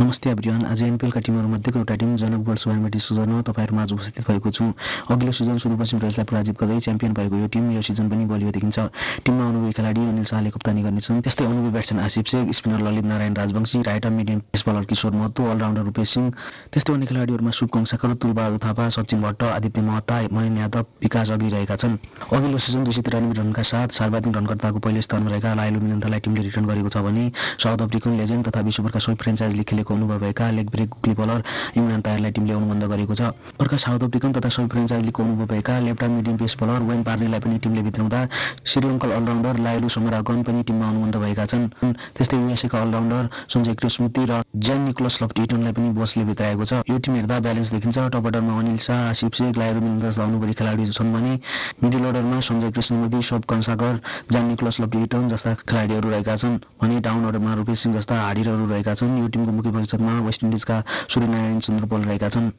नमस्ते एभ्रिवान। आज एनपिएलका टिमहरूमध्येको एउटा टिम जनक वर्ल्ड सुपरमेटी सिजनमा तपाईँहरूमा आज उपस्थित भएको छु। अघिल्लो सिजन सुदूरपश्चिम प्रदेशलाई पराजित गर्दै च्याम्पियन भएको यो टिम यो सिजन पनि बलियो देखिन्छ। टिममा अनुभवी खेलाडी अनिल शाहले कप्तानी गर्नेछन्। त्यस्तै अनुभवी batsman Asif Sheikh, spinner Lalit Narayan Rajbanshi, right arm medium pace bowler Kishore Mahato, allrounder Rupesh Singh. त्यस्तै अन्य खेलाडीहरूमा शुभकङ साकर, तुलबहादुर थापा, सचिन भट्ट, आदित्य महता, महेन यादव, विकास अग्री रहेका छन्। अघिल्लो सिजन 293 रनका साथ सर्वाधिक रनकर्ताको पहिलो स्थानमा रहेका लायलु मिनन्थालाई टिमले रिटर्न गरेको छ भने साउथ अफ्रिकन लेजेन्ड तथा विश्वभरका सबै फ्रेन्चाइज लिग खेलेको अनुभव भएका leg break googly bowler Imran तायरलाई टिमले अनुबन्ध गरेको छ। अर्का साउथ अफ्रिकन तथा सबै फ्रेन्चाइज लिगको अनुभव भएका left arm medium pace bowler when पार्नेलाई पनि टिमले भित्राउँदा श्रीलङ्कन अलराउन्डर लायलु समरागन पनि टिममा अनुबन्ध भएका छन्। त्यस्तै युएसएका अलराउन्डर सञ्जय कृष्णमूर्ति र ज्यान निकोलस लफ्ट-इटनलाई पनि बसले भित्राएको छ। यो टिम हेर्दा ब्यालेन्स देखिन्छ। टप अर्डरमा अनिल शाह, आसिफ शेख, लायलु मिनन्थ जस्ता अनुभवी खेलाडी छन् भने मिडल अर्डरमा सञ्जय कृष्णमूर्ति, शुभकङ सागर, ज्यान निकोलस लफ्ट-इटन जस्ता खेलाडीहरू रहेका छन् भने डाउन अर्डरमा रूपेश सिंह जस्ता हाडीरहरू रहेका छन्। यो टिमको मुख्य प्रशिक्षकमा वेस्ट इन्डिजका सूर्यनारायण चन्द्रपोल रहेका छन्।